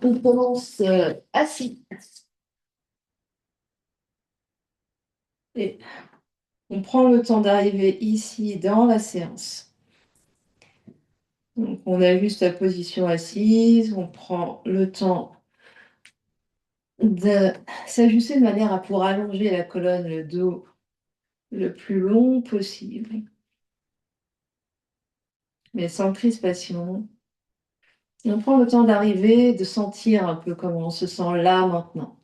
On commence assis et on prend le temps d'arriver ici dans la séance. Donc, on a juste la position assise, on prend le temps de s'ajuster de manière à pouvoir allonger la colonne, le dos le plus long possible, mais sans crispation. Et on prend le temps d'arriver, de sentir un peu comment on se sent là maintenant.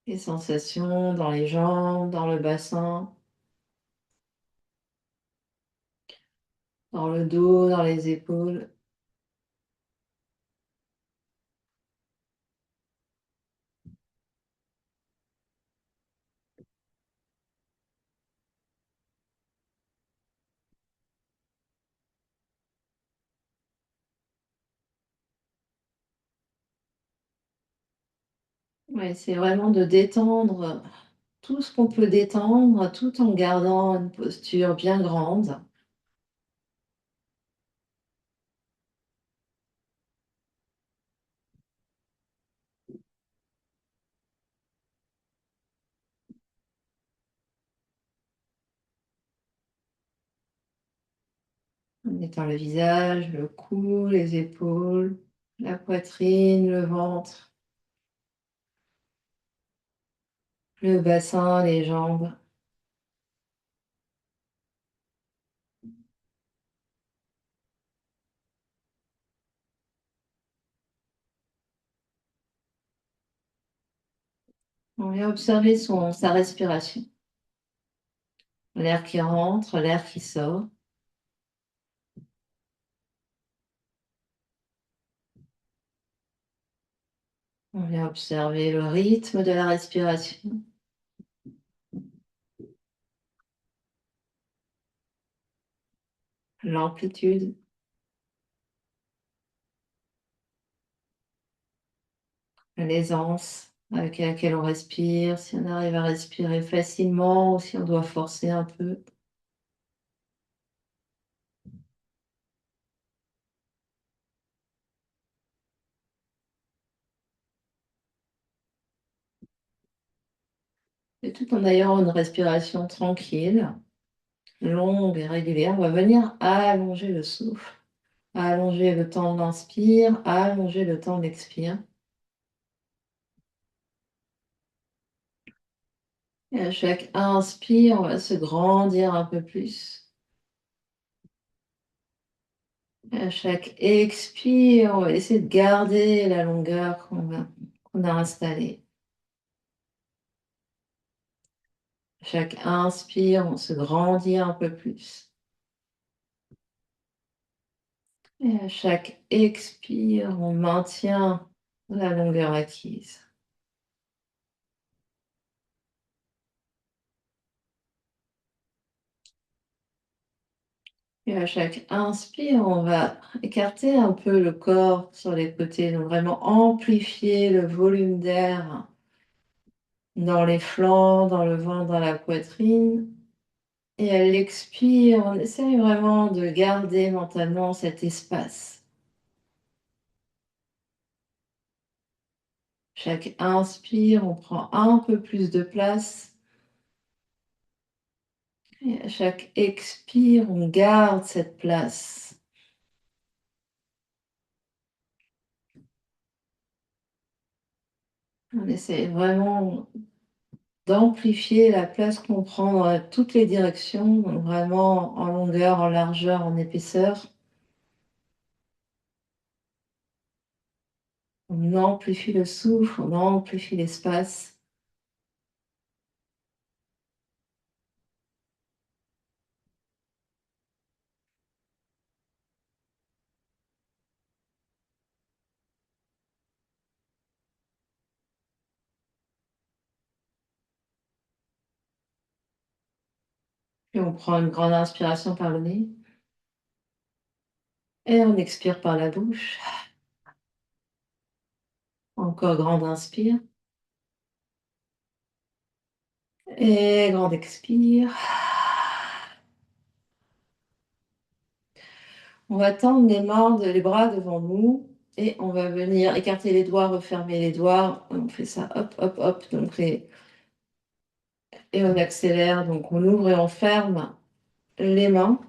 Les sensations dans les jambes, dans le bassin, dans le dos, dans les épaules. Ouais, c'est vraiment de détendre tout ce qu'on peut détendre tout en gardant une posture bien grande. On étend le visage, le cou, les épaules, la poitrine, le ventre, le bassin, les jambes. On vient observer sa respiration. L'air qui rentre, l'air qui sort. On vient observer le rythme de la respiration, l'amplitude, l'aisance avec laquelle on respire, si on arrive à respirer facilement ou si on doit forcer un peu. Et tout en ayant une respiration tranquille, longue et régulière, on va venir allonger le souffle, allonger le temps de l'inspire, allonger le temps de l'expire. Et à chaque inspire, on va se grandir un peu plus. Et à chaque expire, on va essayer de garder la longueur qu'on a installée. À chaque inspire, on se grandit un peu plus. Et à chaque expire, on maintient la longueur acquise. Et à chaque inspire, on va écarter un peu le corps sur les côtés, donc vraiment amplifier le volume d'air dans les flancs, dans le ventre, dans la poitrine. Et à l'expire, on essaye vraiment de garder mentalement cet espace. Chaque inspire, on prend un peu plus de place. Et à chaque expire, on garde cette place. On essaie vraiment d'amplifier la place qu'on prend dans toutes les directions, donc vraiment en longueur, en largeur, en épaisseur. On amplifie le souffle, on amplifie l'espace. Puis on prend une grande inspiration par le nez et on expire par la bouche. Encore grande inspire. Et grande expire. On va tendre les bras devant nous et on va venir écarter les doigts, refermer les doigts. On fait ça, hop, hop, hop. Et on accélère. Donc on ouvre et on ferme les mains.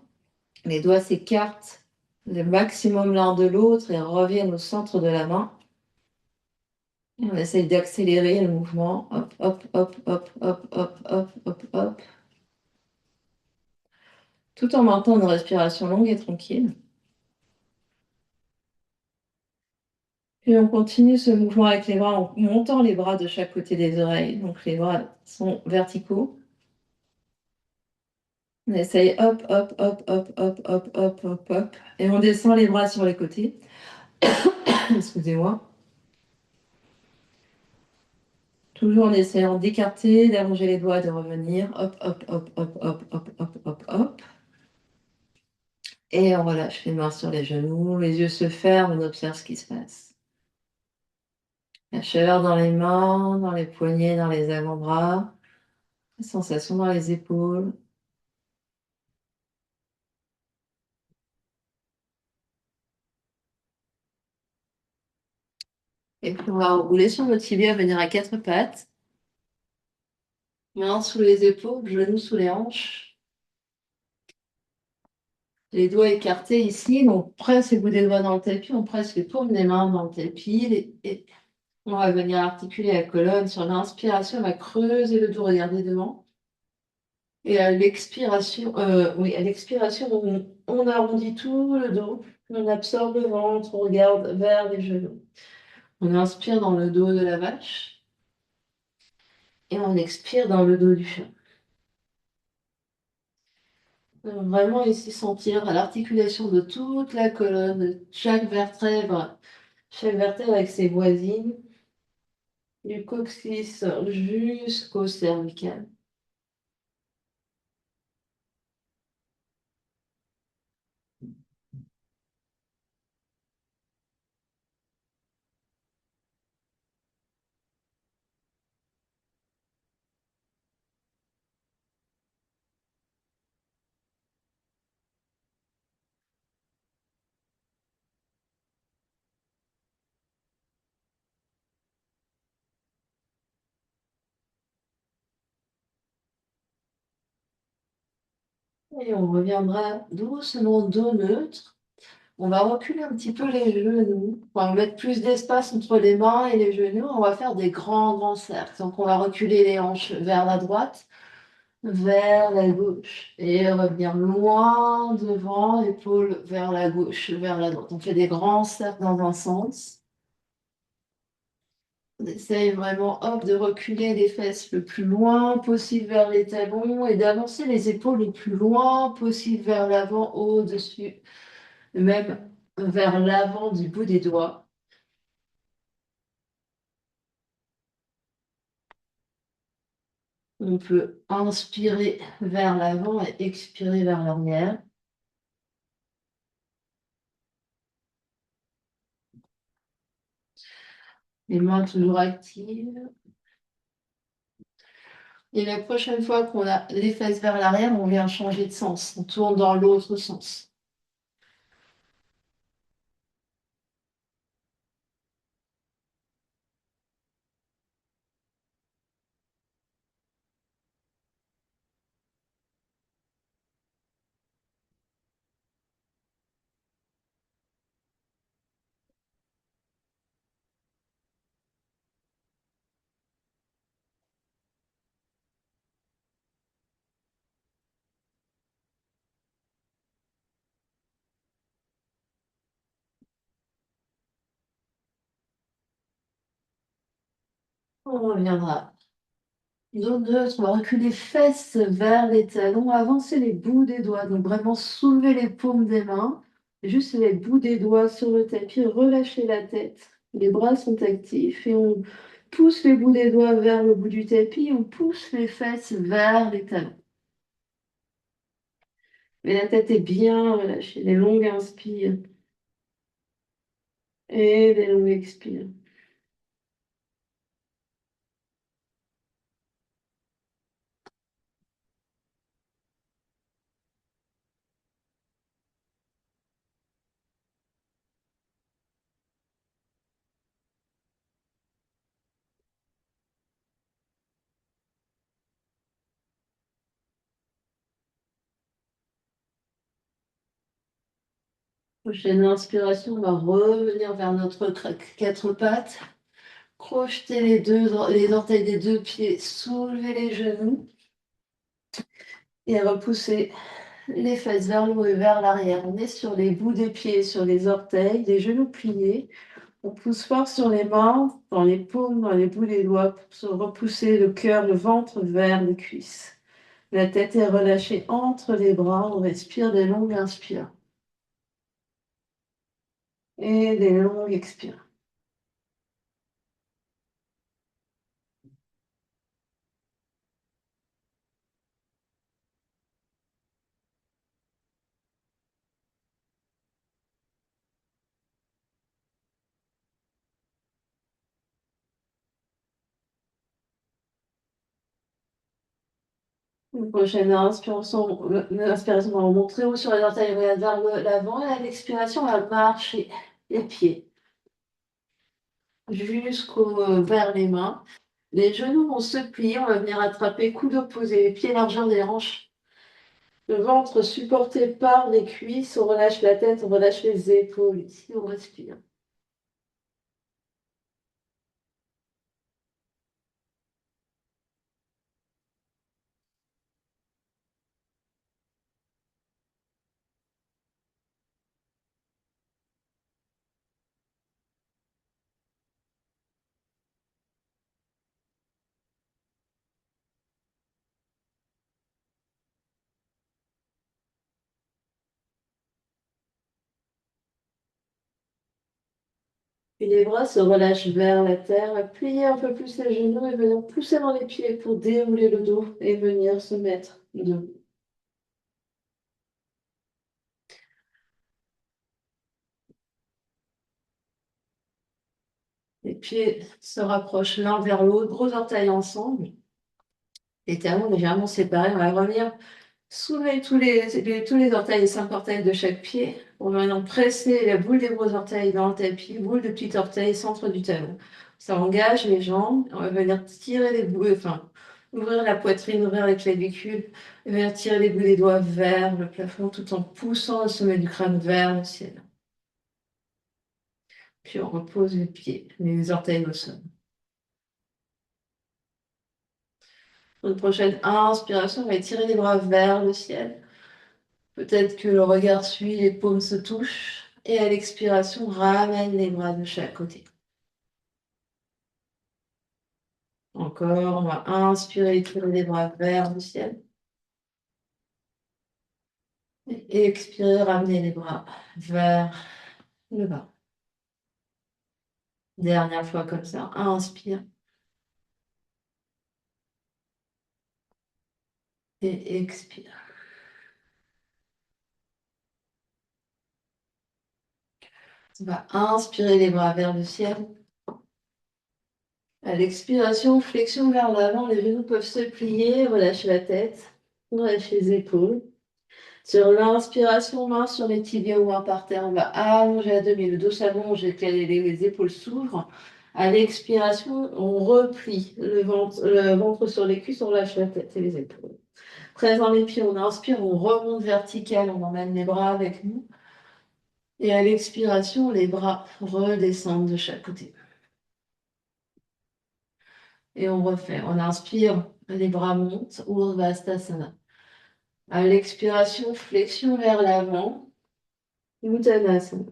Les doigts s'écartent le maximum l'un de l'autre et reviennent au centre de la main. Et on essaye d'accélérer le mouvement. Hop, hop, hop, hop, hop, hop, hop, hop, hop. Tout en maintenant une respiration longue et tranquille. Puis on continue ce mouvement avec les bras en montant les bras de chaque côté des oreilles. Donc les bras sont verticaux. On essaye hop, hop, hop, hop, hop, hop, hop, hop, hop. Et on descend les bras sur les côtés. Excusez-moi. Toujours en essayant d'écarter, d'allonger les doigts, de revenir. Hop, hop, hop, hop, hop, hop, hop, hop, hop. Et on relâche les mains sur les genoux. Les yeux se ferment, on observe ce qui se passe. La chaleur dans les mains, dans les poignets, dans les avant-bras. La sensation dans les épaules. Et puis on va rouler sur le tibia, venir à quatre pattes. Mains sous les épaules, genoux sous les hanches. Les doigts écartés ici, donc presse les bouts des doigts dans le tapis, on presse les paumes des mains dans le tapis. Et on va venir articuler la colonne. Sur l'inspiration, on va creuser le dos, regarder devant. Et à l'expiration, oui, à l'expiration, on arrondit tout le dos. On absorbe le ventre, on regarde vers les genoux. On inspire dans le dos de la vache. Et on expire dans le dos du chat. Vraiment ici sentir l'articulation de toute la colonne, de chaque vertèbre avec ses voisines, du coccyx jusqu'au cervical. Et on reviendra doucement dos neutre. On va reculer un petit peu les genoux. On va mettre plus d'espace entre les mains et les genoux. On va faire des grands, grands cercles. Donc on va reculer les hanches vers la droite, vers la gauche. Et revenir loin devant, épaules vers la gauche, vers la droite. On fait des grands cercles dans un sens. On essaye vraiment, hop, de reculer les fesses le plus loin possible vers les talons et d'avancer les épaules le plus loin possible vers l'avant, au-dessus, même vers l'avant du bout des doigts. On peut inspirer vers l'avant et expirer vers l'arrière. Les mains toujours actives. Et la prochaine fois qu'on a les fesses vers l'arrière, on vient changer de sens. On tourne dans l'autre sens. On reviendra. Zone neutre, on va reculer fesses vers les talons, avancer les bouts des doigts, donc vraiment soulever les paumes des mains, juste les bouts des doigts sur le tapis, relâcher la tête. Les bras sont actifs et on pousse les bouts des doigts vers le bout du tapis, on pousse les fesses vers les talons. Mais la tête est bien relâchée, des longues inspires et des longues expires. Prochaine inspiration, on va revenir vers notre quatre pattes. Crocheter les orteils des deux pieds, soulever les genoux et repousser les fesses vers le haut et vers l'arrière. On est sur les bouts des pieds, sur les orteils, les genoux pliés. On pousse fort sur les mains, dans les paumes, dans les bouts des doigts pour se repousser le cœur, le ventre vers les cuisses. La tête est relâchée entre les bras. On respire des longues inspires et des longues expires. Une prochaine inspiration, l'inspiration va remonter très haut sur les orteils, regarde vers l'avant, et à l'expiration, on va marcher les pieds vers les mains. Les genoux vont se plier, on va venir attraper coude opposé, les pieds largeur des hanches. Le ventre supporté par les cuisses, on relâche la tête, on relâche les épaules. Ici, on respire. Puis les bras se relâchent vers la terre, plier un peu plus les genoux et venir pousser dans les pieds pour dérouler le dos et venir se mettre debout. Les pieds se rapprochent l'un vers l'autre, gros orteils ensemble. Les talons légèrement séparés. On va revenir soulever tous les orteils, les 5 orteils de chaque pied. On va maintenant presser la boule des gros orteils dans le tapis, boule de petit orteil, centre du talon. Ça engage les jambes. On va venir tirer les boules, enfin, ouvrir la poitrine, ouvrir les clavicules, et venir tirer les bouts des doigts vers le plafond tout en poussant le sommet du crâne vers le ciel. Puis on repose les pieds, les orteils au sol. Pour une prochaine inspiration, on va tirer les bras vers le ciel. Peut-être que le regard suit, les paumes se touchent. Et à l'expiration, ramène les bras de chaque côté. Encore, on va inspirer, tirer les bras vers le ciel. Et expirer, ramener les bras vers le bas. Dernière fois comme ça. Inspire. Et expire. On va inspirer les bras vers le ciel. À l'expiration, flexion vers l'avant, les genoux peuvent se plier, relâchez la tête, relâchez les épaules. Sur l'inspiration, main sur les tibias ou main par terre, on va allonger à demi, le dos s'allonge et que les épaules s'ouvrent. À l'expiration, on replie le ventre sur les cuisses, on relâche la tête et les épaules. Présent les pieds, on inspire, on remonte vertical, on emmène les bras avec nous. Et à l'expiration, les bras redescendent de chaque côté. Et on refait. On inspire, les bras montent, Urdhva À l'expiration, flexion vers l'avant, Uttanasana.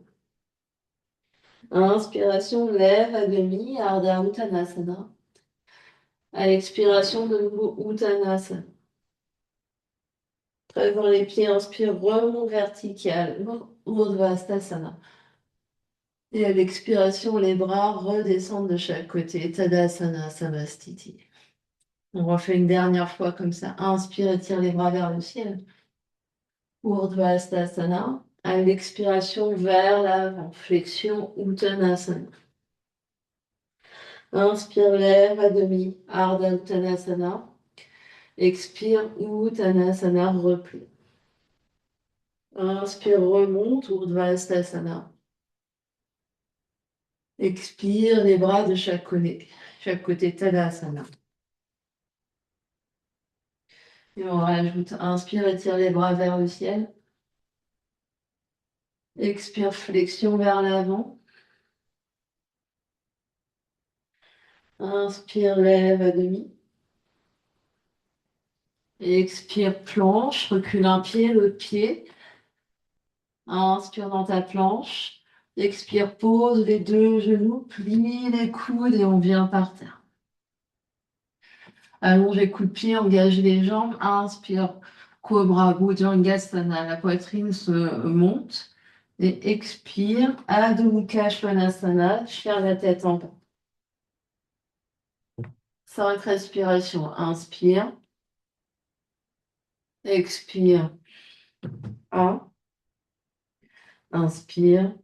Inspiration, lève à demi, Ardha Uttanasana. À l'expiration, de nouveau Uttanasana. Présent les pieds, inspire, remonte vertical, Urdhva. Et à l'expiration, les bras redescendent de chaque côté, Tadasana Samastiti. On refait une dernière fois comme ça. Inspire, étire les bras vers le ciel. Urdhva. À l'expiration, vers l'avant, flexion Uttanasana. Inspire, lève à demi, Ardha Uttanasana. Expire, Uttanasana, repli. Inspire, remonte, Urdhva. Expire, les bras de chaque côté, Tadasana. Et on rajoute, inspire, étire les bras vers le ciel. Expire, flexion vers l'avant. Inspire, lève à demi. Expire, planche, recule un pied, l'autre pied. Inspire dans ta planche. Expire, pose les deux genoux, plie les coudes et on vient par terre. Allonge les coups de pied, engage les jambes. Inspire, Cobra, Bhujangasana. La poitrine se monte. Et expire, Adho Mukha Svanasana. Chien la tête en bas. 5 respirations. Inspire. Expire. 1. Inspire.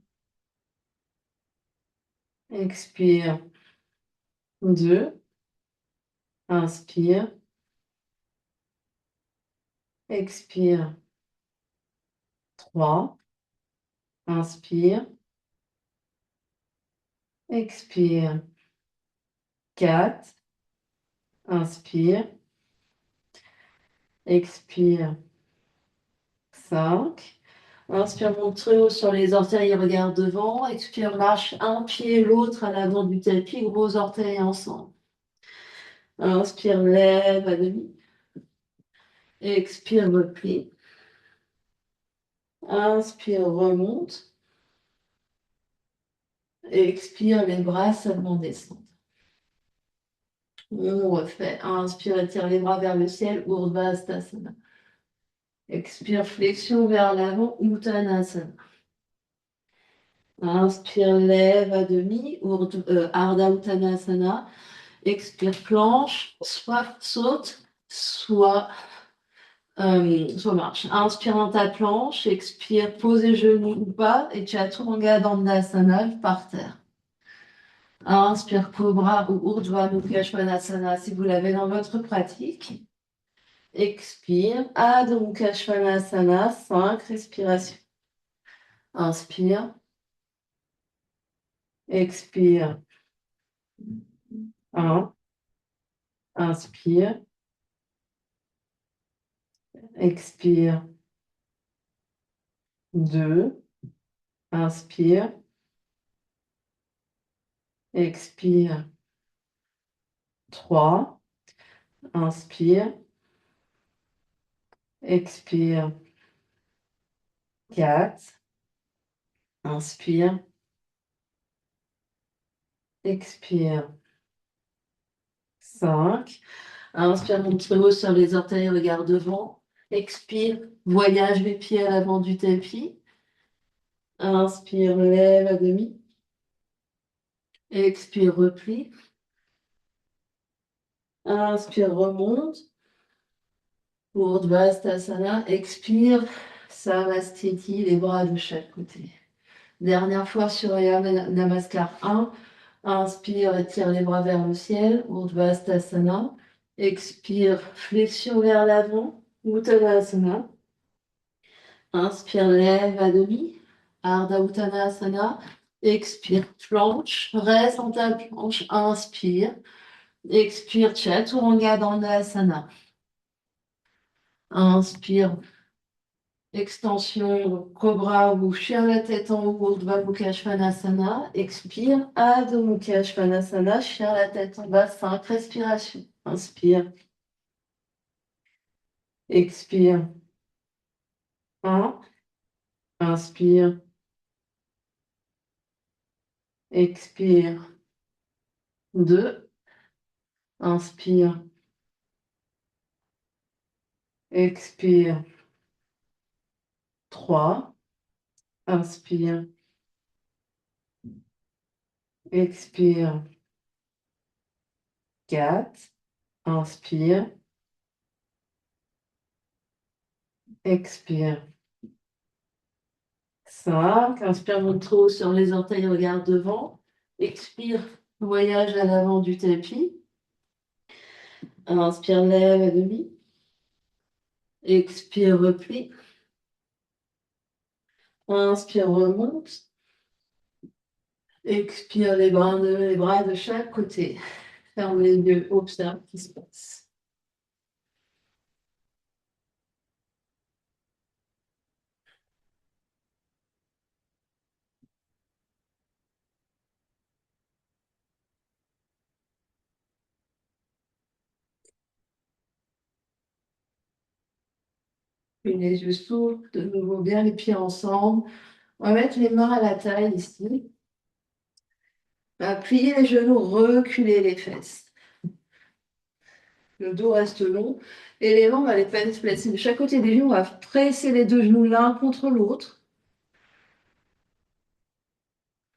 Expire. 2. Inspire. Expire. 3. Inspire. Expire. 4. Inspire. Expire. 5. Inspire, monte très haut sur les orteils, regarde devant. Expire, marche un pied, l'autre à l'avant du tapis, gros orteils ensemble. Inspire, lève à demi. Expire, replie. Inspire, remonte. Expire, les bras seulement descendent. On refait. Inspire, étire les bras vers le ciel, Urdhva Hastasana. Expire, flexion vers l'avant, Uttanasana. Inspire, lève à demi, Ardha Uttanasana. Expire, planche, soit saute, soit marche. Inspire dans ta planche, expire, pose les genoux ou pas, et Chaturanga Dandasana par terre. Inspire, Cobra ou Urdhva Mukha Svanasana si vous l'avez dans votre pratique. Expire, Adho Mukha Svanasana, 5 respirations. Inspire, expire, 1, inspire, expire, 2, inspire, expire, 3, inspire, expire, 4, inspire, expire, 5, inspire, monte très haut sur les orteils, regarde devant, expire, voyage les pieds à l'avant du tapis, inspire, lève à demi, expire, replie, inspire, remonte, Urdhva Hastasana, expire, Samastiti, les bras de chaque côté. Dernière fois sur Surya Namaskar 1. Inspire, étire les bras vers le ciel, Urdhva Hastasana. Expire, flexion vers l'avant, Uttanasana. Inspire, lève à demi, Ardha Uttanasana. Expire, planche, reste en ta planche, inspire. Expire, Chaturanga Dandasana. Inspire, extension, cobra ou chien la tête en haut, Urdhva Mukha Svanasana. Expire, Adho Mukha Svanasana, chien la tête en bas, 5 respirations. Inspire. Expire. 1. Inspire. Expire. 2. Inspire. Expire. 3. Inspire. Expire. 4. Inspire. Expire. 5. Inspire, monte trop sur les orteils, regarde devant. Expire, voyage à l'avant du tapis. Inspire, lève à demi. Expire, replie. Inspire, remonte. Expire, les bras de chaque côté. Ferme les yeux, observe ce qui se passe. Puis les yeux s'ouvrent, de nouveau bien les pieds ensemble. On va mettre les mains à la taille ici. On va plier les genoux, reculer les fesses. Le dos reste long. Et les mains, on va les placer de chaque côté des genoux. On va presser les deux genoux l'un contre l'autre.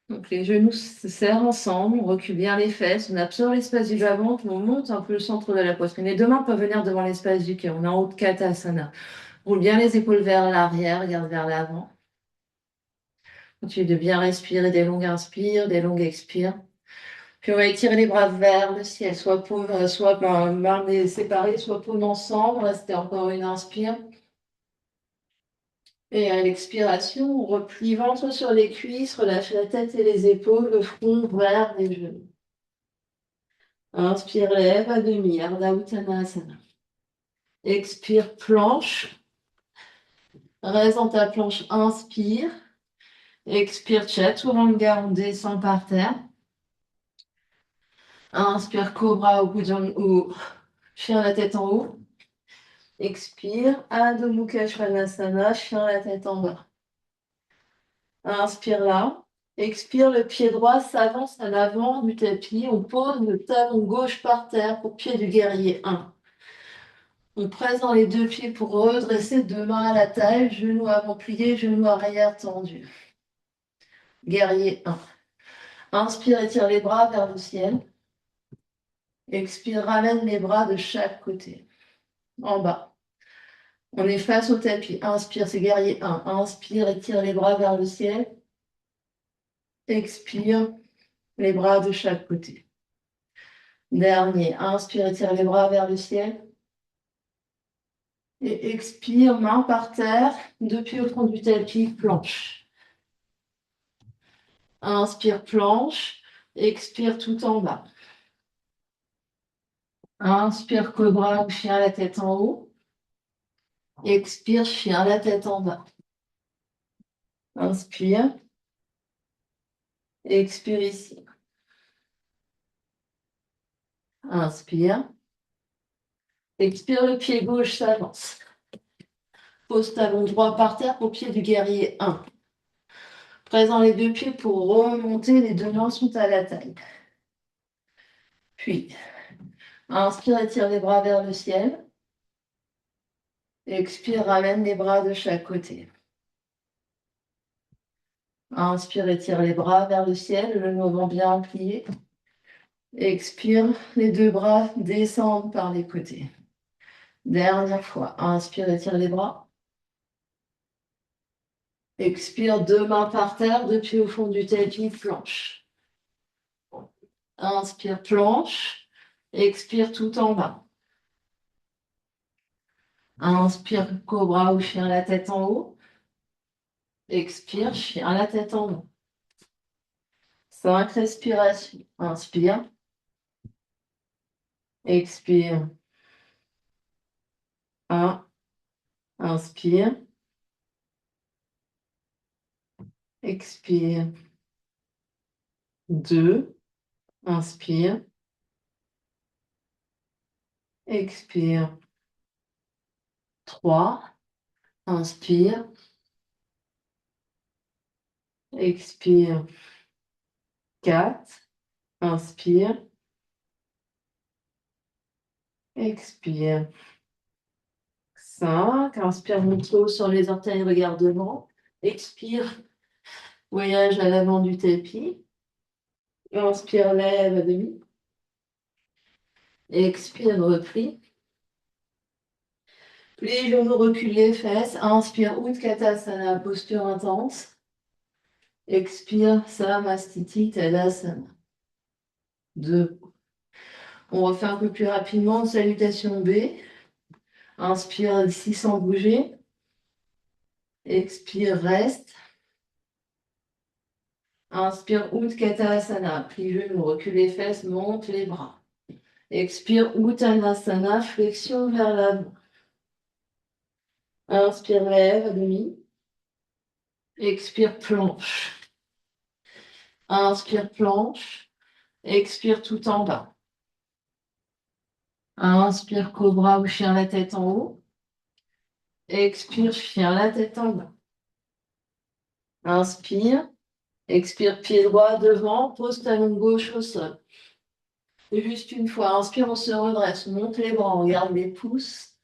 Donc les genoux se serrent ensemble, on recule bien les fesses, on absorbe l'espace du bas-ventre, on monte un peu le centre de la poitrine. Les deux mains peuvent venir devant l'espace du cœur. On est en haut de Katasana. Roule bien les épaules vers l'arrière, regarde vers l'avant. Continue de bien respirer, des longues inspires, des longues expires. Puis on va étirer les bras vers le ciel, soit paume, soit mains séparées, soit paume ensemble. Restez encore une inspire. Et à l'expiration, on replie ventre sur les cuisses, relâche la tête et les épaules, le front vers les genoux. Inspire, lève à demi, Ardha Uttanasana. Expire, planche. Reste dans ta planche, inspire. Expire, Chaturanga, on descend par terre. Inspire, Cobra ou chien la tête en haut. Expire, Adho Mukha Svanasana, chien la tête en bas. Inspire là. Expire, le pied droit s'avance à l'avant du tapis. On pose le talon gauche par terre pour pied du guerrier 1. On presse dans les deux pieds pour redresser, deux mains à la taille, genoux avant pliés, genoux arrière tendus. Guerrier 1. Inspire, étire les bras vers le ciel. Expire, ramène les bras de chaque côté. En bas. On est face au tapis. Inspire, c'est guerrier 1. Inspire, étire les bras vers le ciel. Expire, les bras de chaque côté. Dernier. Inspire, étire les bras vers le ciel. Et expire, main par terre, deux pieds au fond du tapis, planche. Inspire, planche. Expire tout en bas. Inspire, cobra ou chien la tête en haut. Expire, chien la tête en bas. Inspire. Expire ici. Inspire. Expire, le pied gauche s'avance. Pose talon droit par terre pour pied du guerrier 1. Présent les deux pieds pour remonter, les deux mains sont à la taille. Puis, inspire, étire les bras vers le ciel. Expire, ramène les bras de chaque côté. Inspire, étire les bras vers le ciel, le mouvement bien plié. Expire, les deux bras descendent par les côtés. Dernière fois. Inspire, étire les bras. Expire, deux mains par terre, deux pieds au fond du tapis, planche. Inspire, planche. Expire tout en bas. Inspire, cobra ou chien la tête en haut. Expire, chien la tête en bas. 5 respirations. Inspire. Expire. 1. Inspire. Expire. 2. Inspire. Expire. 3. Inspire. Expire. 4. Inspire. Expire. 5. Inspire, monte haut sur les orteils, regarde devant. Expire. Voyage à l'avant du tapis. Inspire, lève à demi. Expire, replie. Plie les genoux, recule les fesses. Inspire, Utkatasana, posture intense. Expire, Samastiti, Tadasana. 2. On refait un peu plus rapidement. Salutation B. Inspire ici sans bouger. Expire, reste. Inspire, Utkatasana. Plie genoux, recule les fesses, monte les bras. Expire, Uttanasana, flexion vers l'avant. Inspire, lève à demi. Expire, planche. Inspire, planche. Expire tout en bas. Inspire, cobra ou chien la tête en haut. Expire, chien, la tête en bas. Inspire. Expire, pied droit devant, pose talon gauche au sol. Et juste une fois, inspire, on se redresse, monte les bras, on garde les pouces.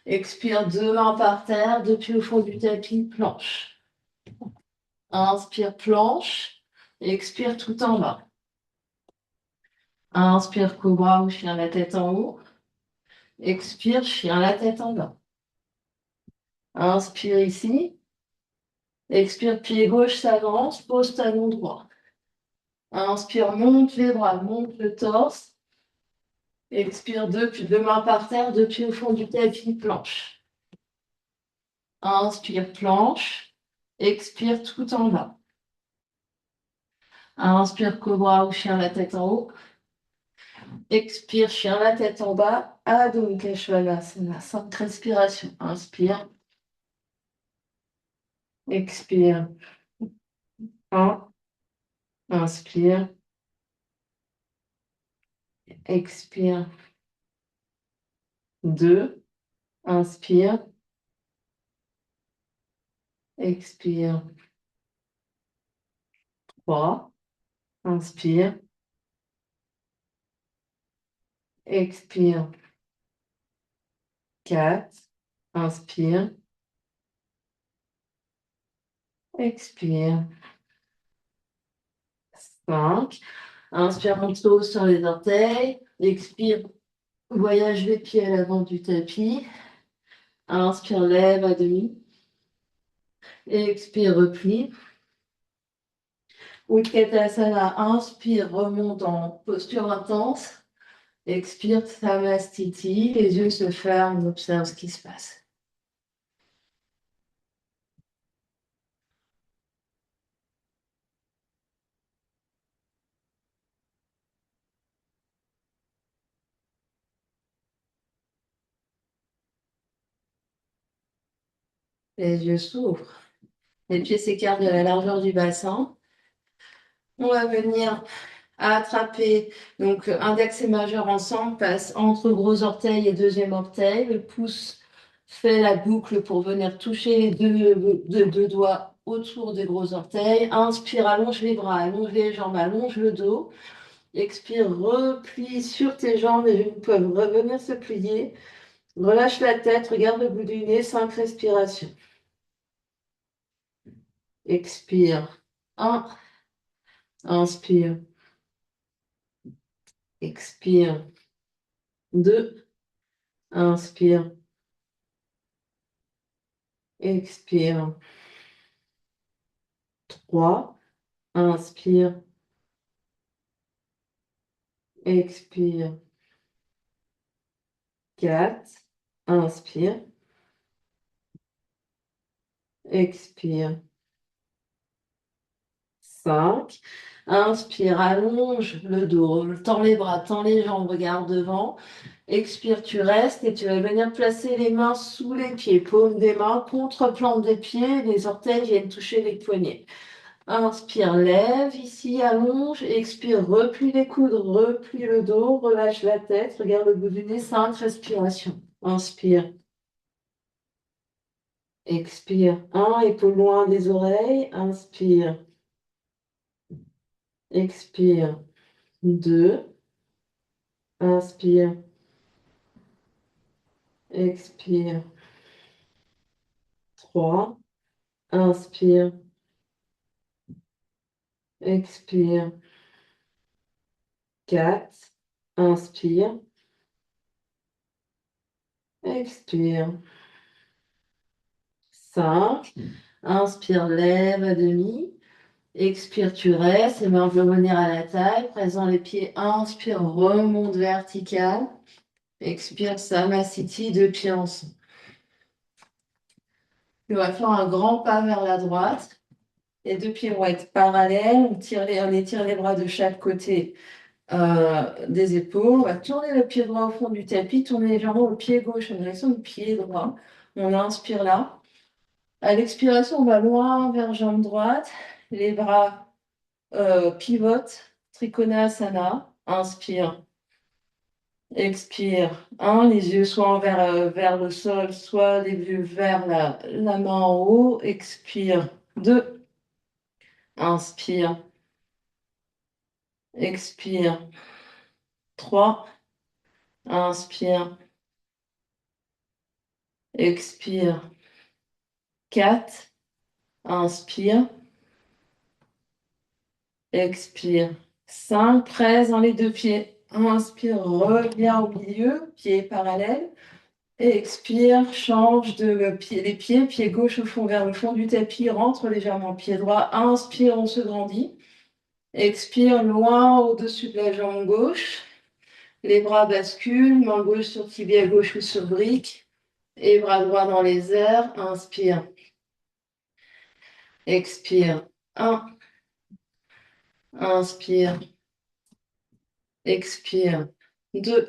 Expire, deux mains par terre, deux pieds au fond du tapis, planche. Inspire, planche. Expire tout en bas. Inspire, cobra ou chien, la tête en haut. Expire, chien, la tête en bas. Inspire ici. Expire, pied gauche s'avance, pose talon droit. Inspire, monte les bras, monte le torse. Expire, deux mains par terre, deux pieds au fond du tapis, planche. Inspire, planche. Expire tout en bas. Inspire, cobra ou chien, la tête en haut. Expire, chien, la tête en bas. Adho Mukha Svanasana. 5 respirations. Inspire. Expire. 1. Inspire. Expire. 2. Inspire. Expire. 3. Inspire. Expire. 4. Inspire. Expire. 5. Inspire, monte haut sur les orteils. Expire, voyage les pieds à l'avant du tapis. Inspire, lève à demi. Expire, replie. Utkatasana, inspire, remonte en posture intense. Expire, Samastiti. Les yeux se ferment, on observe ce qui se passe. Les yeux s'ouvrent. Les pieds s'écartent de la largeur du bassin. On va venir attraper, donc index et majeur ensemble, passe entre gros orteil et deuxième orteil. Le pouce fait la boucle pour venir toucher les deux doigts autour des gros orteils. Inspire, allonge les bras, allonge les jambes, allonge le dos. Expire, replie sur tes jambes, les genoux peuvent revenir se plier. Relâche la tête, regarde le bout du nez, 5 respirations. Expire. 1. Inspire. Expire. 2. Inspire. Expire. 3. Inspire. Expire. 4. Inspire. Expire. 5. Inspire, allonge le dos, tends les bras, tends les jambes, regarde devant. Expire, tu restes et tu vas venir placer les mains sous les pieds, paume des mains contre plante des pieds, les orteils viennent toucher les poignets. Inspire, lève ici, allonge, expire, replie les coudes, replie le dos, relâche la tête, regarde le bout du nez, 5 respirations. Inspire, expire, 1, épaule loin des oreilles, inspire, expire, 2, inspire, expire, 3, inspire, expire, 4, inspire, expire, 5, inspire, lève à demi, expire, tu restes, et mains vont venir à la taille, présent les pieds, inspire, remonte vertical, expire, Samasthiti, deux pieds ensemble. On va faire un grand pas vers la droite, les deux pieds vont être parallèles, on étire les bras de chaque côté des épaules. On va tourner le pied droit au fond du tapis, tourner légèrement le pied gauche en direction du pied droit. On inspire là. À l'expiration, on va loin vers jambe droite. Les bras pivotent. Trikonasana. Inspire. Expire. 1, les yeux soit vers le sol, soit les yeux vers la main en haut. Expire. 2, inspire. Expire. 3, inspire. Expire. 4, inspire. Expire. 5, presse dans les deux pieds. Inspire, reviens au milieu, pieds parallèles. Et expire, change de pied, les pieds, pied gauche au fond vers le fond du tapis, rentre légèrement pied droit. Inspire, on se grandit. Expire, loin au-dessus de la jambe gauche. Les bras basculent, main gauche sur tibia gauche ou sur brique. Et bras droit dans les airs. Inspire. Expire. 1. Inspire. Expire. 2.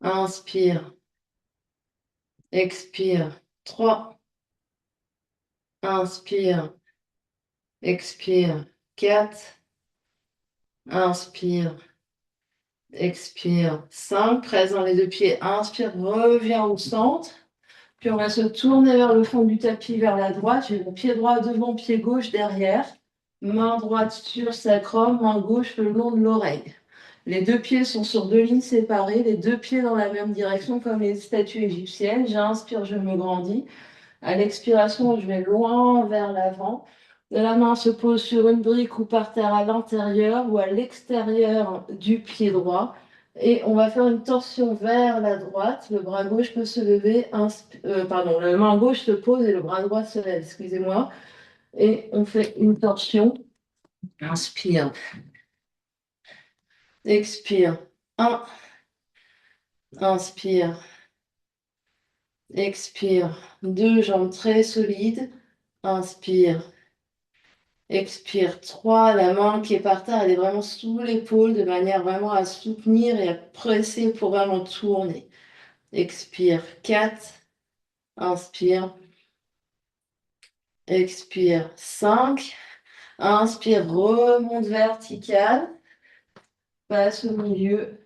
Inspire. Expire. 3. Inspire. Expire. 4. Inspire. Expire. 5. Presse dans les deux pieds. Inspire. Reviens au centre. Puis on va se tourner vers le fond du tapis, vers la droite. J'ai mon pied droit devant, pied gauche derrière. Main droite sur sacrum, main gauche le long de l'oreille. Les deux pieds sont sur deux lignes séparées, les deux pieds dans la même direction comme les statues égyptiennes. J'inspire, je me grandis. À l'expiration, je vais loin vers l'avant. La main se pose sur une brique ou par terre à l'intérieur ou à l'extérieur du pied droit. Et on va faire une torsion vers la droite. Le bras gauche peut se lever. Pardon, la main gauche se pose et le bras droit se lève. Excusez-moi. Et on fait une torsion. Inspire. Expire. 1. Inspire. Expire. 2 jambes très solides. Inspire. Expire. 3, la main qui est par terre, elle est vraiment sous l'épaule de manière vraiment à soutenir et à presser pour vraiment tourner. Expire. 4, inspire. Expire. 5, inspire, remonte verticale, passe au milieu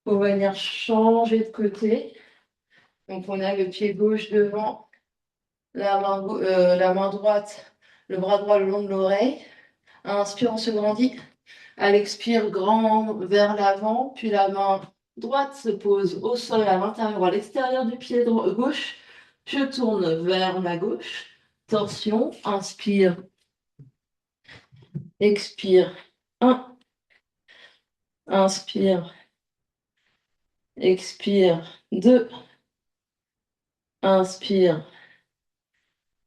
pour venir changer de côté. Donc on a le pied gauche devant, la main droite, le bras droit le long de l'oreille. Inspire, on se grandit. À l'expire, grand vers l'avant, puis la main droite se pose au sol à l'intérieur ou à l'extérieur du pied gauche. Je tourne vers ma gauche. Torsion, inspire, expire. 1, inspire, expire. 2, inspire,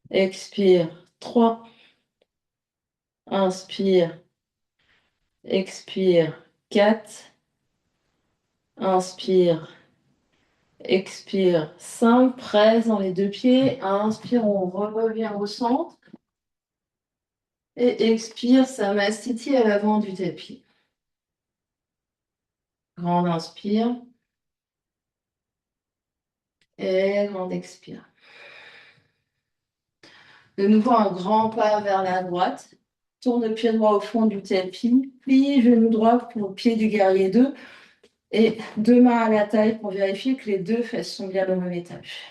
expire. 3, inspire, expire. 4, inspire, expire. 5, presse dans les deux pieds. Inspire, on revient au centre. Et expire, Samastiti à l'avant du tapis. Grande inspire. Et grande expire. De nouveau, un grand pas vers la droite. Tourne le pied droit au fond du tapis. Plie genou droit pour le pied du guerrier 2. Et 2 mains à la taille pour vérifier que les 2 fesses sont bien au même étage.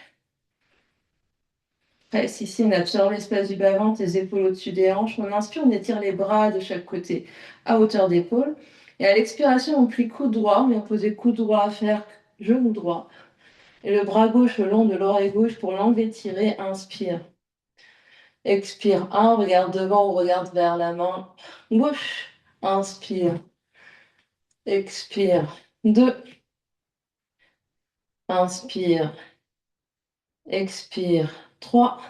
Reste ici, on absorbe l'espace du bas-ventre, les épaules au-dessus des hanches. On inspire, on étire les bras de chaque côté à hauteur d'épaule. Et à l'expiration, on plie coude droit. On vient poser coude droit à faire genou droit. Et le bras gauche le long de l'oreille gauche pour l'angle étiré. Inspire. Expire. 1, regarde devant ou regarde vers la main gauche. Inspire. Expire. 2. Inspire. Expire. 3.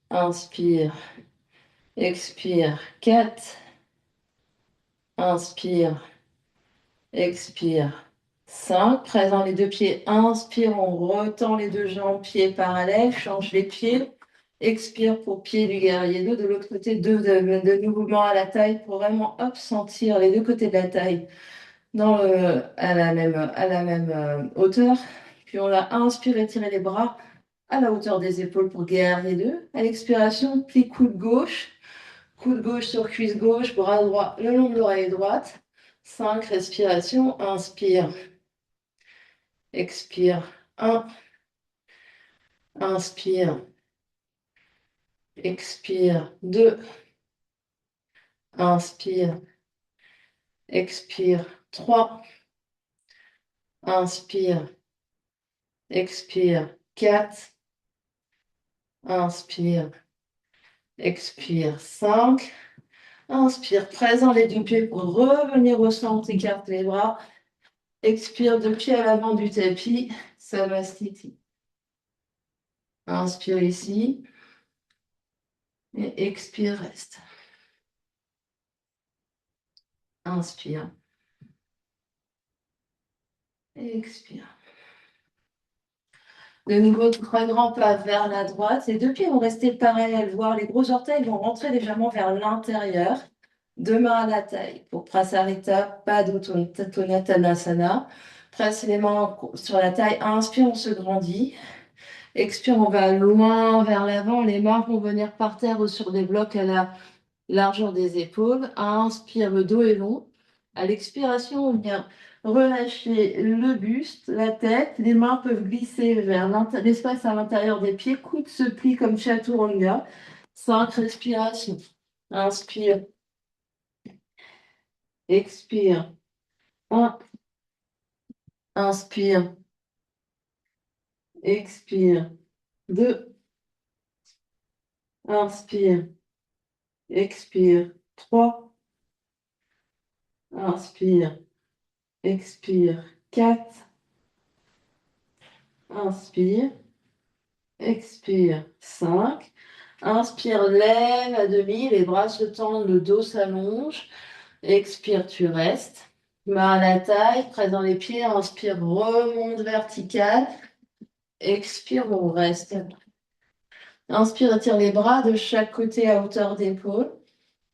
Inspire. Expire. 4. Inspire. Expire. 5. Présent les deux pieds. Inspire, on retend les deux jambes, pieds parallèles. Change les pieds. Expire pour pied du guerrier 2. De l'autre côté, de nouveau mains à la taille pour vraiment hop, sentir les deux côtés de la taille à la même hauteur. Puis on va inspirer, tirer les bras à la hauteur des épaules pour guerrier 2. À l'expiration, plie coude gauche sur cuisse gauche, bras droit le long de l'oreille droite. 5 respirations. Inspire. Expire. 1. Inspire. Expire. 2. Inspire. Expire. 3. Inspire. Expire. 4. Inspire. Expire. 5. Inspire. Présent les deux pieds pour revenir au centre. Écarte les bras. Expire, deux pieds à l'avant du tapis. Savastiti. Inspire ici. Et expire, reste. Inspire. Et expire. De nouveau, très grand pas vers la droite. Les deux pieds vont rester parallèles, voire les gros orteils vont rentrer légèrement vers l'intérieur. Deux mains à la taille. Pour Prasarita, pas d'Uttanasana. Presse les mains sur la taille. Inspire, on se grandit. Expire, on va loin vers l'avant. Les mains vont venir par terre ou sur des blocs à la largeur des épaules. Inspire, le dos est long. À l'expiration, on vient relâcher le buste, la tête. Les mains peuvent glisser vers l'espace à l'intérieur des pieds. Coude se plie comme Chaturanga. 5 respirations. Inspire. Expire. 1. Inspire. Expire. 2. Inspire. Expire. 3. Inspire. Expire. 4. Inspire. Expire. 5. Inspire, lève à demi, les bras se tendent, le dos s'allonge. Expire, tu restes. Main à la taille, présent les pieds. Inspire, remonte vertical. Expire, on reste. Inspire, étire les bras de chaque côté à hauteur d'épaule.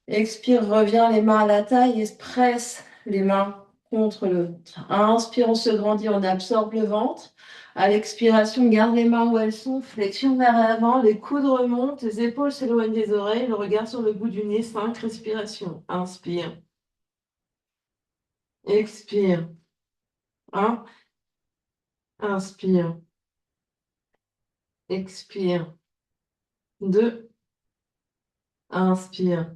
Expire, reviens les mains à la taille et presse les mains contre le ventre. Inspire, on se grandit, on absorbe le ventre. À l'expiration, garde les mains où elles sont, flexion vers l'avant, les coudes remontent, les épaules s'éloignent des oreilles, le regard sur le bout du nez, 5 respirations. Inspire. Expire. 1. Inspire. Expire. 2. Inspire.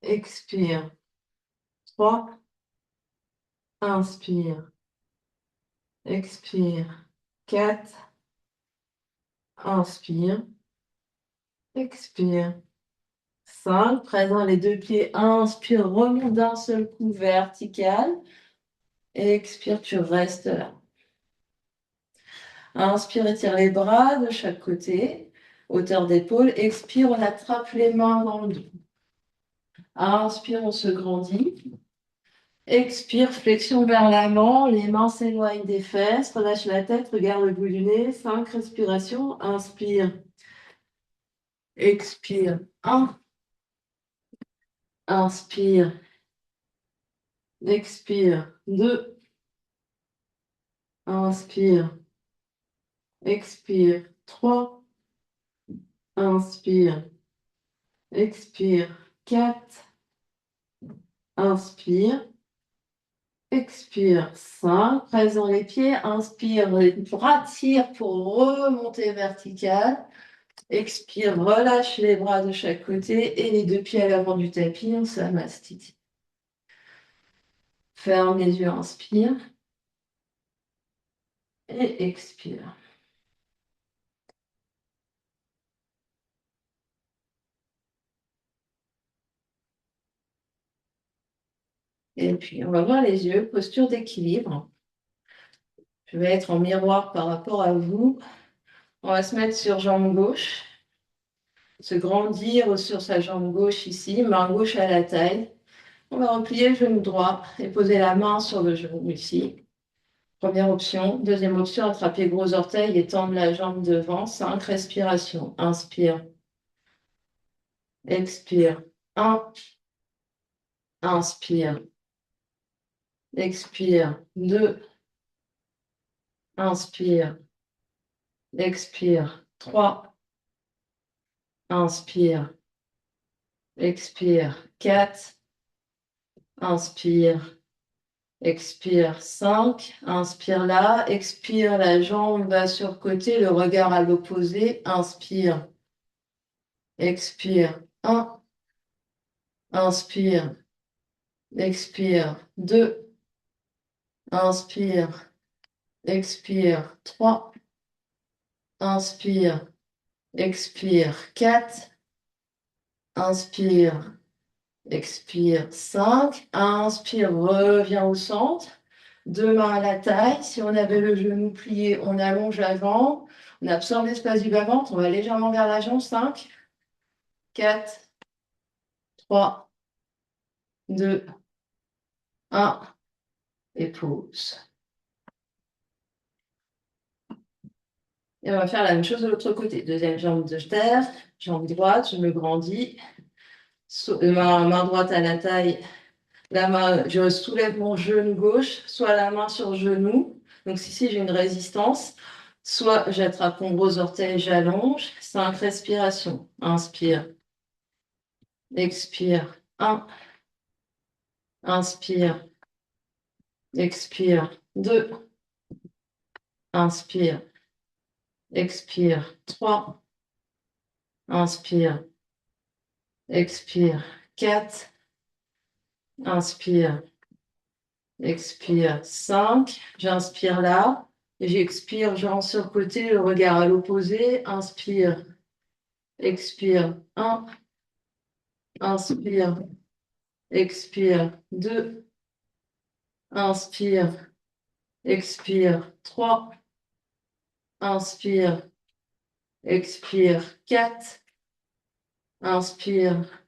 Expire. 3. Inspire. Expire. 4. Inspire. Expire. 5. Présent les deux pieds. Inspire, remonte d'un seul coup vertical. Expire, tu restes là. Inspire, étire les bras de chaque côté. Hauteur d'épaule. Expire, on attrape les mains dans le dos. Inspire, on se grandit. Expire, flexion vers l'avant. Les mains s'éloignent des fesses. Relâche la tête, regarde le bout du nez. 5 respirations. Inspire. Expire. 1. Inspire. Expire. 2. Inspire. Expire. 3. Inspire. Expire. 4. Inspire. Expire. 5. Présent les pieds. Inspire. Les bras tirent pour remonter vertical. Expire. Relâche les bras de chaque côté et les deux pieds à l'avant du tapis en Samastiti. Ferme les yeux. Inspire. Et expire. Et puis, on va voir les yeux, posture d'équilibre. Je vais être en miroir par rapport à vous. On va se mettre sur jambe gauche, se grandir sur sa jambe gauche ici, main gauche à la taille. On va replier le genou droit et poser la main sur le genou ici. Première option. Deuxième option, attraper gros orteil et tendre la jambe devant. 5 respirations. Inspire. Expire. 1. Inspire. Expire. 2. Inspire. Expire. 3. Inspire. Expire. 4. inspire, expire, 5, inspire là, expire, la jambe va sur le côté, le regard à l'opposé, inspire, expire, 1, inspire, expire, 2, inspire, expire, 3, inspire, expire, 4, inspire, expire, 5, inspire, reviens au centre, deux mains à la taille. Si on avait le genou plié, on allonge la jambe, on absorbe l'espace du bas-ventre, on va légèrement vers la jambe, 5, 4, 3, 2, 1, et pause. Et on va faire la même chose de l'autre côté. Deuxième jambe de terre, jambe droite, je me grandis. Main droite à la taille, la main, je soulève mon genou gauche, soit la main sur le genou. Donc ici, j'ai une résistance. Soit j'attrape mon gros orteil, j'allonge. 5 respirations. Inspire. Expire. 1. Inspire. Expire. 2. Inspire. Expire. 3. Inspire. Expire. 4. Inspire. Expire. 5. J'inspire là. J'expire, je rentre sur le côté, le regard à l'opposé. Inspire. Expire. 1. Inspire. Expire. 2. Inspire. Expire. 3. Inspire. Expire. 4. Inspire.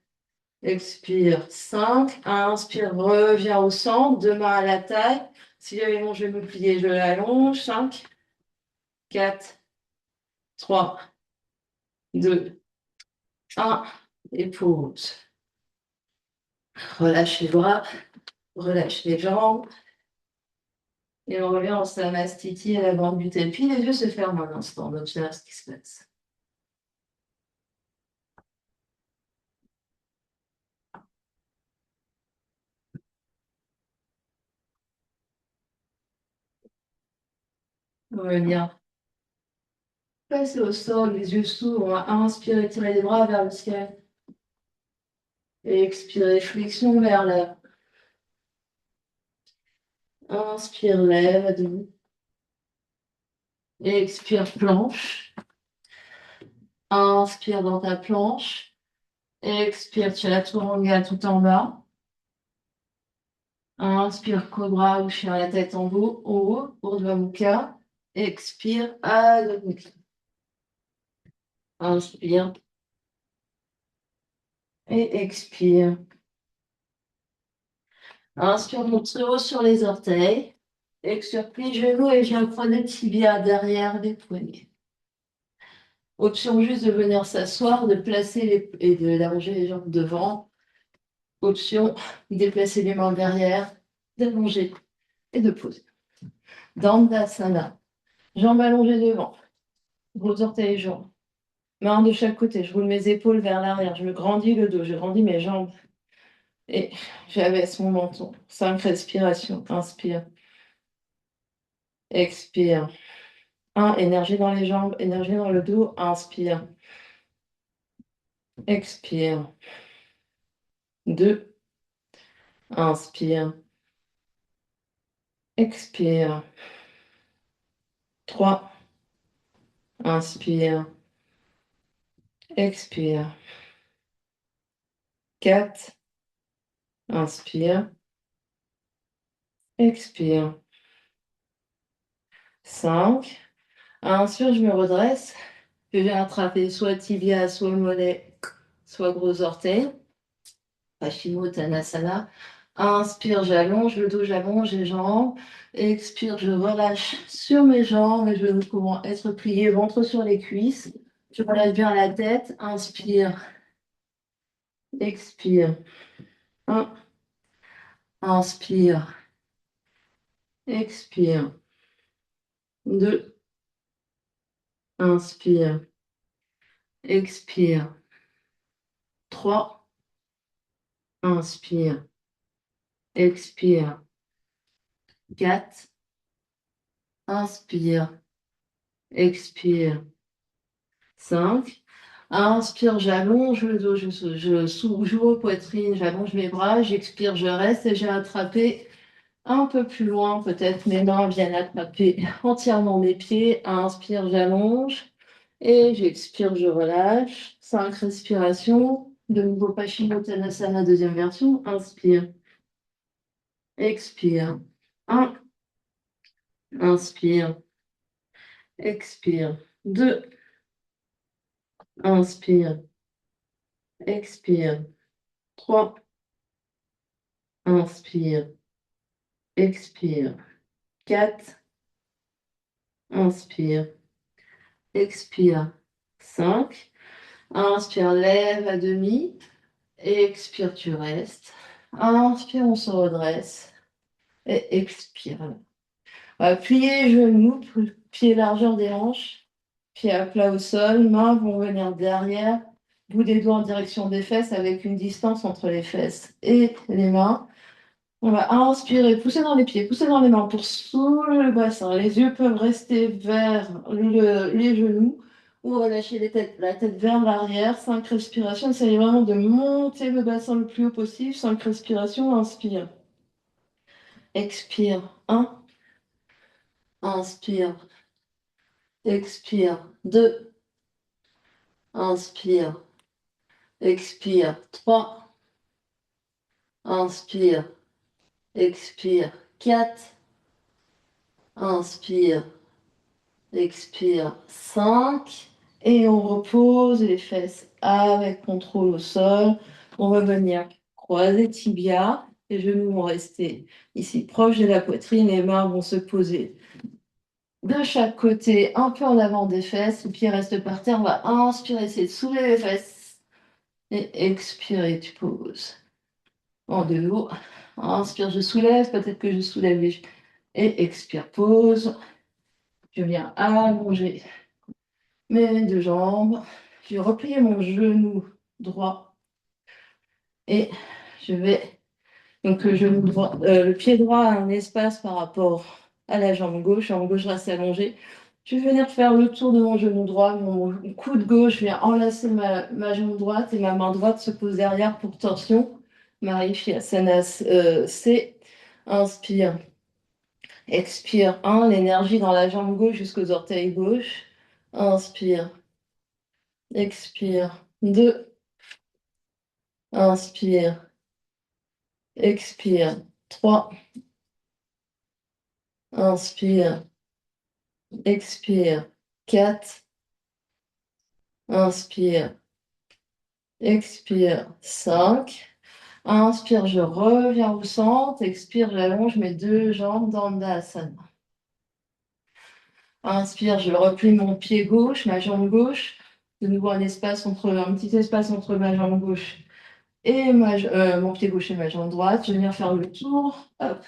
Expire. 5. Inspire. Reviens au centre. Deux mains à la taille. Si j'avais mon genou plié, je l'allonge. 5. 4. 3. 2. 1. Et pause. Relâche les bras. Relâche les jambes. Et on revient en Samastiti à la bande du tapis. Les yeux se ferment un instant. On observe ce qui se passe. Revenir. Passer au sol, les yeux s'ouvrent. Inspirez, tirez les bras vers le ciel. Et expirez, flexion vers l'avant. Inspire, lève à debout. Expire, planche. Inspire dans ta planche. Expire, chaturanga tout en bas. Inspire, cobra ou chien la tête en haut, Urdhva Mukha. Expire, Adho Mukha. Inspire. Et expire. Inspire, monte très haut sur les orteils. Expire, plie genoux et viens prendre le tibia derrière les poignets. Option juste de venir s'asseoir, de placer et de d'allonger les jambes devant. Option, déplacer les mains derrière, d'allonger et de poser. Dandasana. Jambes allongées devant. Gros orteils et jambes. Mains de chaque côté. Je roule mes épaules vers l'arrière. Je me grandis le dos. Je grandis mes jambes. Et j'abaisse mon menton. 5 respirations. Inspire. Expire. 1. Énergie dans les jambes. Énergie dans le dos. Inspire. Expire. 2. Inspire. Expire. 3. Inspire. Expire. 4. Inspire. Expire. 5. Inspire, je me redresse. Je viens attraper soit tibia, soit mollet, soit gros orteil. Paschimottanasana. Inspire, j'allonge le dos, j'allonge les jambes. Expire, je relâche sur mes jambes et je vais comment être plié, ventre sur les cuisses. Je relâche bien la tête. Inspire. Expire. 1. Inspire. Expire. 2. Inspire. Expire. 3. Inspire. expire. 4, inspire, expire. 5, inspire, j'allonge le dos, j'ouvre poitrine, j'allonge mes bras, j'expire, je reste et j'ai attrapé un peu plus loin, peut-être mes mains viennent attraper entièrement mes pieds. Inspire, j'allonge et j'expire, je relâche. 5 respirations. De nouveau Paschimottanasana, deuxième version. Inspire, expire. 1, inspire, expire. 2, inspire, expire. 3, inspire, expire. 4, inspire, expire. 5, inspire, lève à demi. Expire, tu restes. Inspire, on se redresse. Et expire. On va plier genoux, pieds largeur des hanches, pieds à plat au sol, mains vont venir derrière, bout des doigts en direction des fesses avec une distance entre les fesses et les mains. On va inspirer, pousser dans les pieds, pousser dans les mains pour soulever le bassin. Les yeux peuvent rester vers les genoux ou relâcher la tête vers l'arrière. 5 respirations. Essayez vraiment de monter le bassin le plus haut possible. 5 respirations. Inspire. Expire. 1. Inspire. Expire. 2. Inspire. Expire. 3. Inspire. Expire. 4. Inspire. Expire 5 et on repose les fesses avec contrôle au sol. On va venir croiser tibia, les genoux vont rester ici proches de la poitrine, les mains vont se poser de chaque côté, un peu en avant des fesses, les pieds restent par terre. On va inspirer, essayer de soulever les fesses et expirer, tu poses. En deux haut. Inspire, je soulève, peut-être que je soulève et expire, pose. Je viens allonger mes deux jambes. Je vais replier mon genou droit et je vais. Donc, le pied droit a un espace par rapport à la jambe gauche reste allongée. Je vais venir faire le tour de mon genou droit. Mon coude gauche vient enlacer ma jambe droite et ma main droite se pose derrière pour torsion. Marichyasana C. Inspire. Expire. 1. L'énergie dans la jambe gauche jusqu'aux orteils gauche. Inspire. Expire. 2. Inspire. Expire. 3. Inspire. Expire. 4. Inspire. Expire. 5. Inspire, je reviens au centre. Expire, j'allonge mes deux jambes dans Dandasana. Inspire, je replie mon pied gauche, ma jambe gauche. De nouveau un petit espace entre ma jambe gauche et mon pied gauche et ma jambe droite. Je vais venir faire le tour. Hop.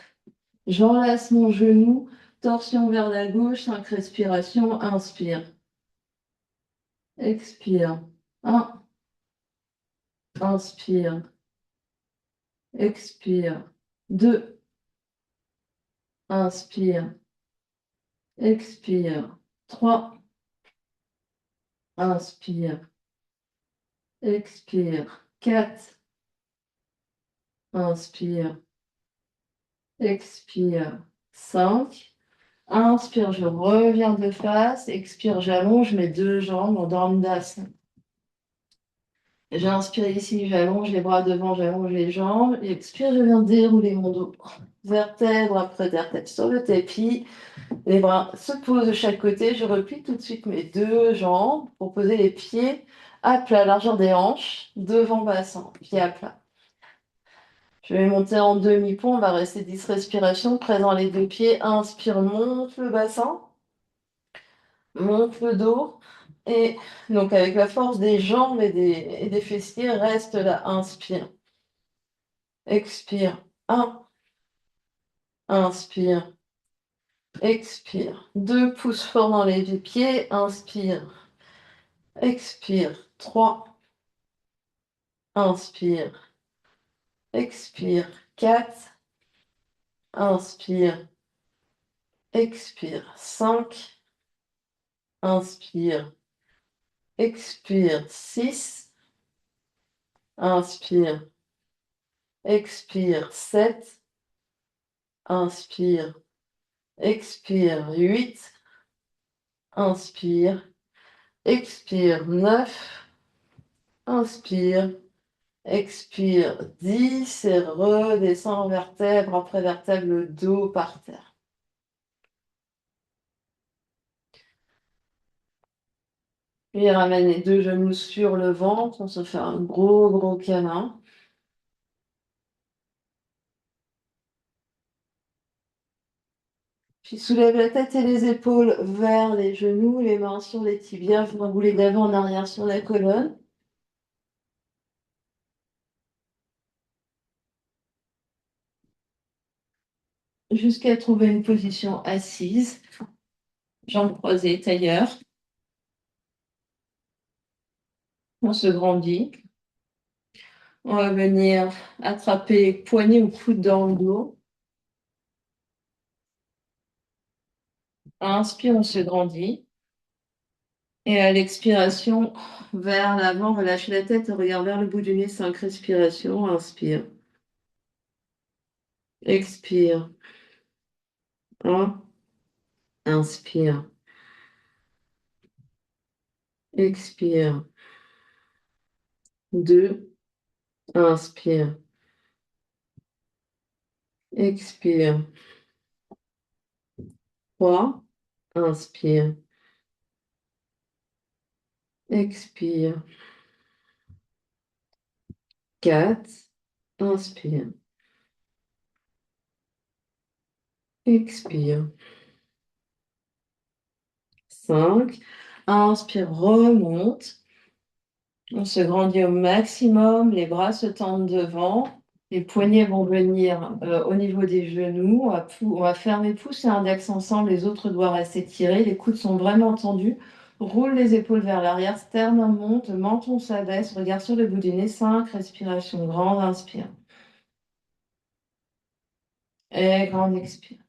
J'enlace mon genou, torsion vers la gauche, 5 respirations, inspire. Expire. 1. Inspire. Expire. 2. Inspire. Expire. 3. Inspire. Expire. 4. Inspire. Expire. 5. Inspire, je reviens de face. Expire, j'allonge mes deux jambes en Dandasana. J'inspire ici, j'allonge les bras devant, j'allonge les jambes. J'expire, je viens dérouler mon dos. Vertèbre après vertèbre sur le tapis. Les bras se posent de chaque côté. Je replie tout de suite mes deux jambes pour poser les pieds à plat, largeur des hanches, devant bassin, pieds à plat. Je vais monter en demi-pont. On va rester 10 respirations, présent les deux pieds. Inspire, monte le bassin, monte le dos. Et donc, avec la force des jambes et des fessiers, reste là. Inspire. Expire. 1. Inspire. Expire. 2. Pousse fort dans les deux pieds. Inspire. Expire. 3. Inspire. Expire. 4. Inspire, expire. 5, inspire, expire. 6, inspire, expire. 7, inspire, expire. 8, inspire, expire. 9, inspire, expire. 10 et redescend vertèbre après vertèbre, le dos par terre. Puis ramène les deux genoux sur le ventre, on se fait un gros gros câlin. Puis soulève la tête et les épaules vers les genoux, les mains sur les tibias, vous roulez d'avant en arrière sur la colonne. Jusqu'à trouver une position assise, jambes croisées, tailleur. On se grandit. On va venir attraper poignet ou coude dans le dos. Inspire, on se grandit. Et à l'expiration, vers l'avant, relâche la tête, regarde vers le bout du nez, 5 respirations. Inspire. Expire. 1. Inspire. Expire. 2. Inspire. Expire. 3. Inspire. Expire. 4. Inspire. Expire. 5. Inspire, remonte. On se grandit au maximum, les bras se tendent devant, les poignets vont venir au niveau des genoux. On va fermer pouce et index ensemble, les autres doigts restent tirés, les coudes sont vraiment tendus. Roule les épaules vers l'arrière, sternum monte, menton s'abaisse, regard sur le bout du nez. 5, respiration grande, inspire. Et grande expire.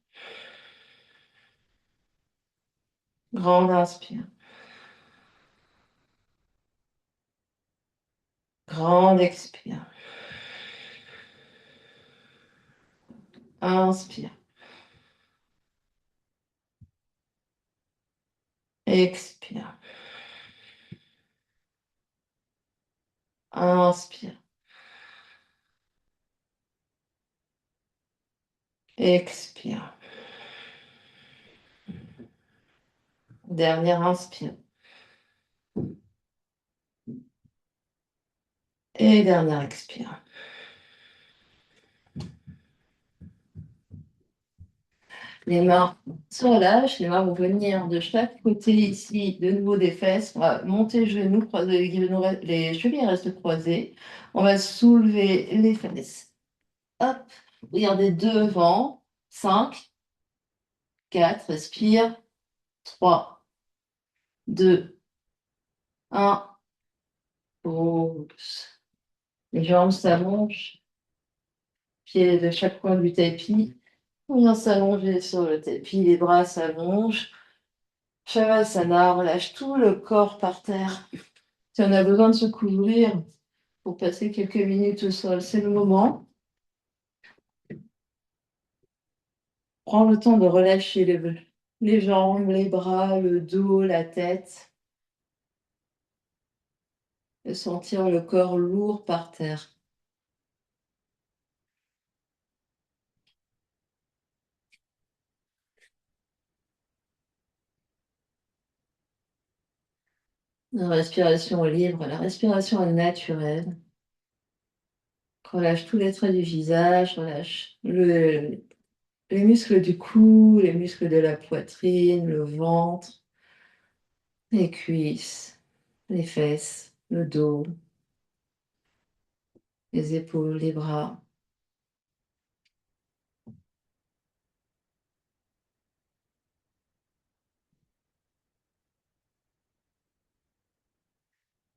Grande inspire. Grande expire. Inspire. Expire. Inspire. Expire. Dernière inspire. Et dernière expire. Les mains se relâchent, les mains vont venir de chaque côté ici, de nouveau des fesses. On va monter les genoux, croiser les chevilles restent croisées. On va soulever les fesses. Hop, regardez devant. 5, 4, respire. 3, 2, 1. Pause. Les jambes s'allongent. Pieds de chaque coin du tapis. On vient s'allonger sur le tapis, les bras s'allongent. Shavasana, relâche tout le corps par terre. Si on a besoin de se couvrir pour passer quelques minutes au sol, c'est le moment. Prends le temps de relâcher les jambes, les bras, le dos, la tête. Et sentir le corps lourd par terre. La respiration est libre, la respiration est naturelle. Relâche tous les traits du visage, relâche les muscles du cou, les muscles de la poitrine, le ventre, les cuisses, les fesses, le dos, les épaules, les bras.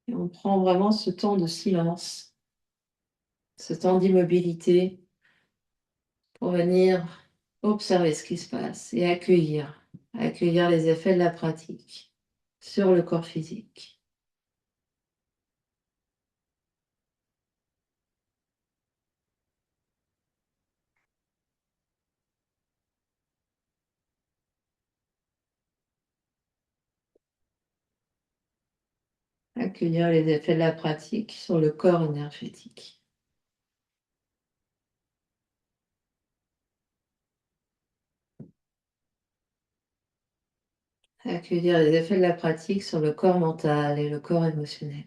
Et on prend vraiment ce temps de silence, ce temps d'immobilité pour venir observer ce qui se passe et accueillir les effets de la pratique sur le corps physique. Accueillir les effets de la pratique sur le corps énergétique. Accueillir les effets de la pratique sur le corps mental et le corps émotionnel.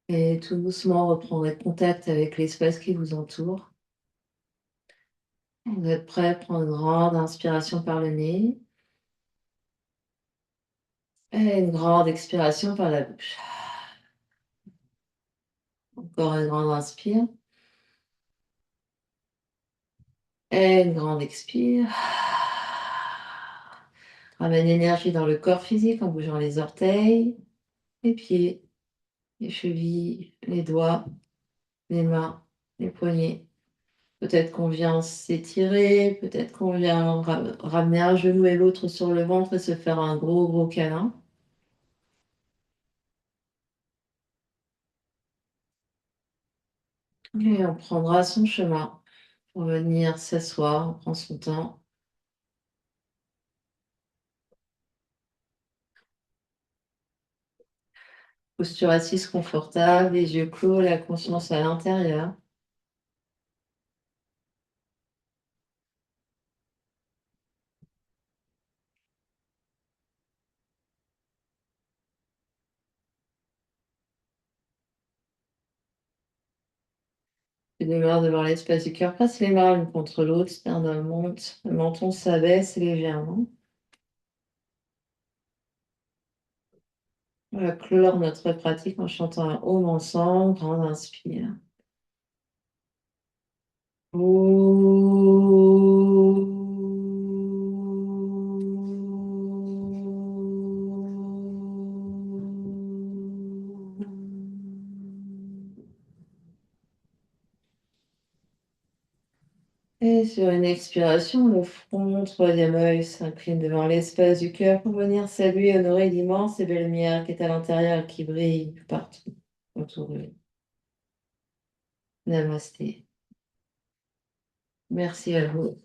Et tout doucement reprendre contact avec l'espace qui vous entoure. Vous êtes prêt à prendre une grande inspiration par le nez. Et une grande expiration par la bouche. Encore une grande inspire. Et une grande expire. Ramène l'énergie dans le corps physique en bougeant les orteils, les pieds, les chevilles, les doigts, les mains, les poignets. Peut-être qu'on vient s'étirer, peut-être qu'on vient ramener un genou et l'autre sur le ventre et se faire un gros, gros câlin. Et on prendra son chemin pour venir s'asseoir, on prend son temps. Posture assise confortable, les yeux clos, la conscience à l'intérieur. Tu demeures devant l'espace du cœur, passe les mains l'une contre l'autre, sternum monte, le menton s'abaisse légèrement. On va clore notre pratique en chantant un home ensemble, grande inspire. Et sur une expiration, le front, troisième œil s'incline devant l'espace du cœur pour venir saluer et honorer l'immense et belle lumière qui est à l'intérieur et qui brille partout autour de lui. Namasté. Merci à vous.